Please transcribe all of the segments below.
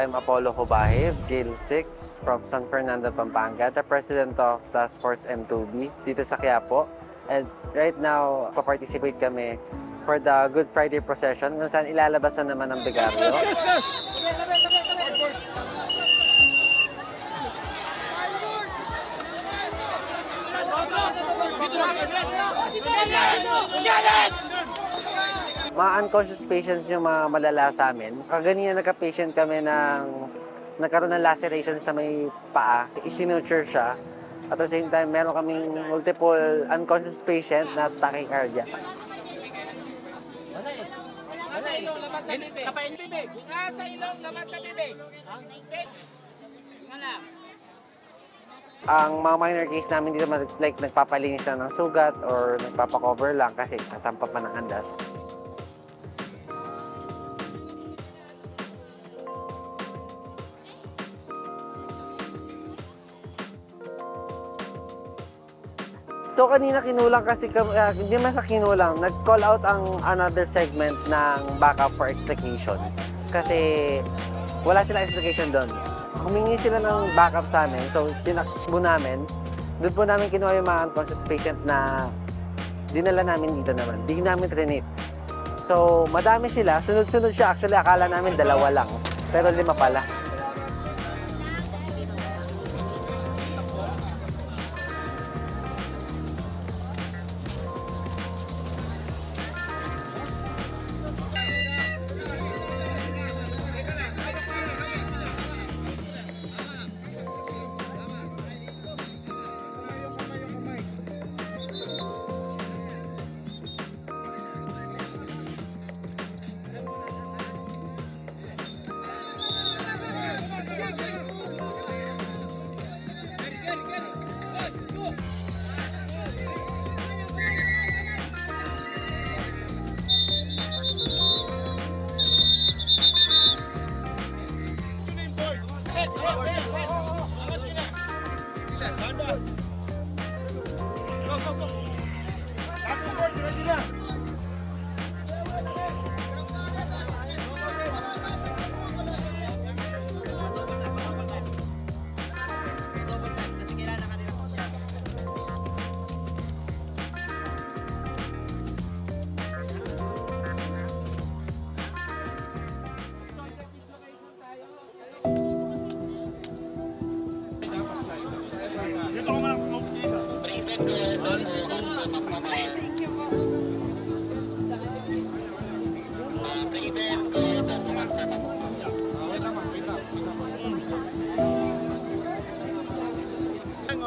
I'm Apollo Cobahib, Gale 6 from San Fernando, Pampanga, the President of Task Force M2B dito sa Quiapo. And right now, pa-participate kami for the Good Friday procession kung saan ilalabas na naman ang bigaryo. Mga unconscious patients yung mga malala sa amin. Kaganina nagka-patient kami nagkaroon ng laceration sa may paa. Isinuture siya. At the same time, meron kaming multiple unconscious patient na tachycardia. Sa ilong, labas sa bibig. Kapain bibig. Sa ilong, labas sa bibig. Ang mga minor case namin dito, like nagpapalinis lang ng sugat or nagpapakover lang kasi sasampa pa ng andas. So kanina kinulang kasi, hindi man sa kinulang, nag-call out ang another segment ng backup for extrication. Kasi wala silang extrication doon. Humingi sila ng backup sa amin, so tinakbo namin. Doon po namin kinuha yung mga unconscious patient na dinala namin dito naman. Di namin trinate. So madami sila, sunod-sunod siya. Actually akala namin 2 lang, pero 5 pala.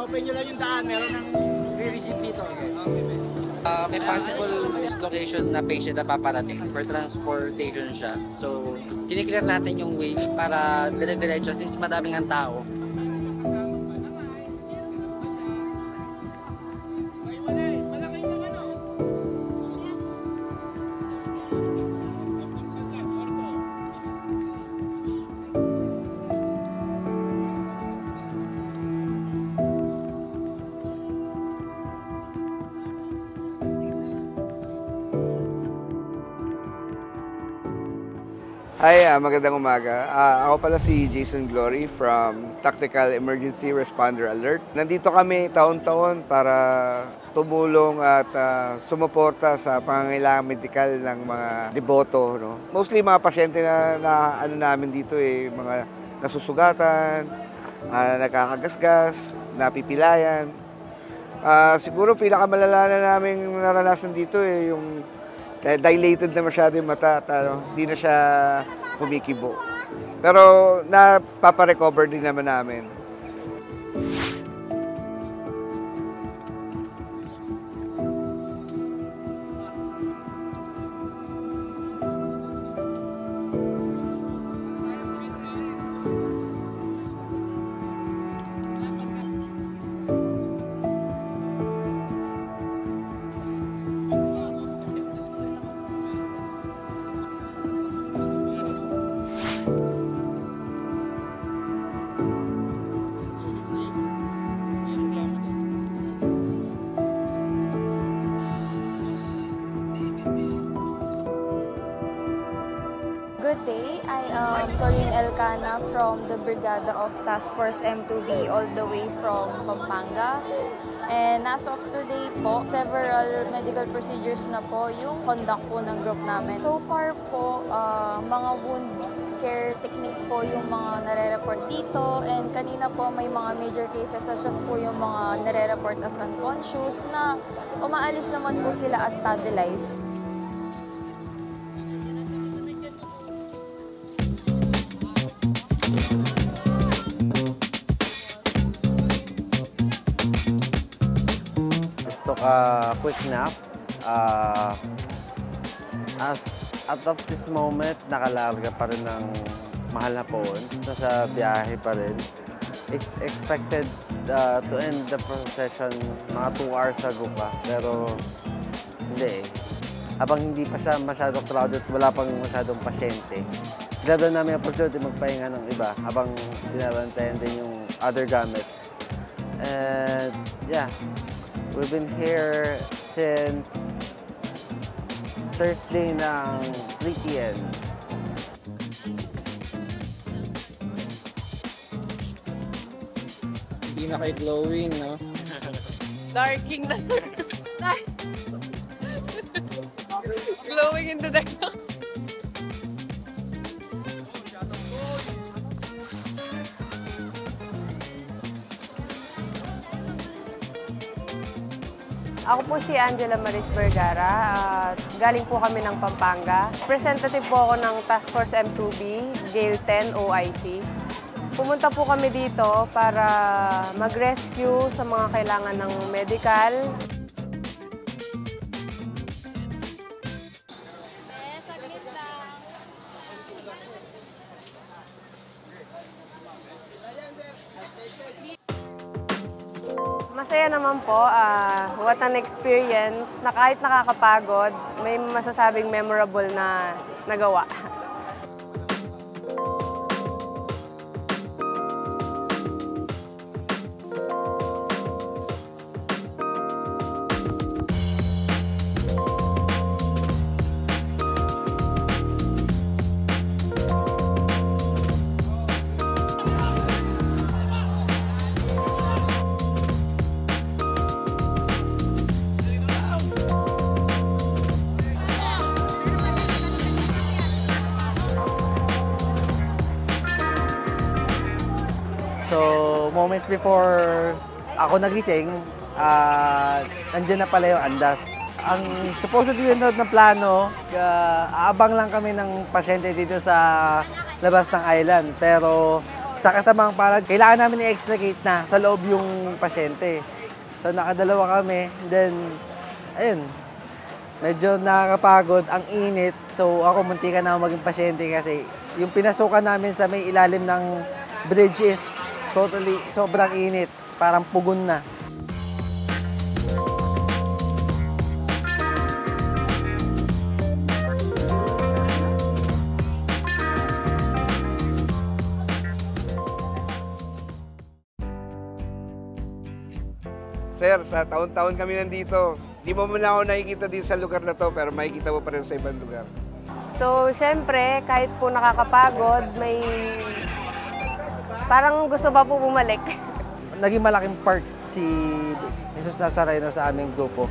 Open nyo lang yung daan, meron ng re-receipt dito. May possible dislocation na patient na paparating for transportation siya. So, kiniklear natin yung way para dire-diretso since madaming ang tao. Hi, magandang umaga. Ako pala si Jason Glory from Tactical Emergency Responder Alert. Nandito kami taon-taon para tumulong at sumuporta sa pangangailangan medikal ng mga deboto. No? Mostly mga pasyente na ano namin dito mga nasusugatan, nagkakagasgas, napipilayan. Siguro pinakamalala na namin naranasan dito yung dilated na masyado yung mata at hindi na siya kumikibo. Pero napaparecover din naman namin. Good day. I am Corinne Elcana from the Brigada of Task Force M2B all the way from Pampanga. And as of today po, several medical procedures na po yung conduct po ng group namin. So far po, mga wound care technique po yung mga nare-report dito. And kanina po may mga major cases such as po yung mga nare-report as unconscious na umaalis naman po sila as stabilized. Took a quick nap. As out of this moment, nakalarga pa rin ng mahal na phone. Nasa biyahe pa rin. It's expected to end the procession mga 2 hours ago pa. Pero hindi eh. Habang hindi pa siya masyadong crowded, wala pang masyadong pasyente. Ganoon namin ang opportunity magpahinga ng iba habang binabantayan din yung other gamits. And yeah. We've been here since Thursday ng 3 p.m. Hindi na kayo glowing, no? Darking na, sir. Glowing in the dark. Ako po si Angela Maris Vergara. Galing po kami ng Pampanga. Representative po ako ng Task Force M2B, Gale 10 OIC. Pumunta po kami dito para mag-rescue sa mga kailangan ng medical. Masaya naman po. What an experience na kahit nakakapagod, may masasabing memorable na nagawa. So, moments before ako nagising, andyan na pala yung andas. Ang supposedly yun ng plano, aabang lang kami ng pasyente dito sa labas ng island. Pero sa kasamang palad, kailangan namin i-extricate na sa loob yung pasyente. So, nakadalawa kami. Then, ayun, medyo nakakapagod, ang init. So, ako muntikan na maging pasyente kasi yung pinasukan namin sa may ilalim ng bridge is totally sobrang init, parang pugon na. Sir, sa taon-taon kami nandito. Di mo muna ako nakikita dito sa lugar na to, pero makikita mo pa rin sa ibang lugar. So, syempre, kahit po nakakapagod, may parang gusto pa po bumalik. Naging malaking part si Jesus Nazareno sa aming grupo.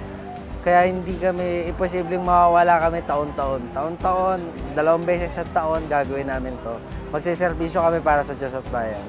Kaya hindi kami, imposibleng mawawala kami taon-taon. Taon-taon, 2 beses sa taon gagawin namin to. Magsiservisyo kami para sa Diyos at Bayan.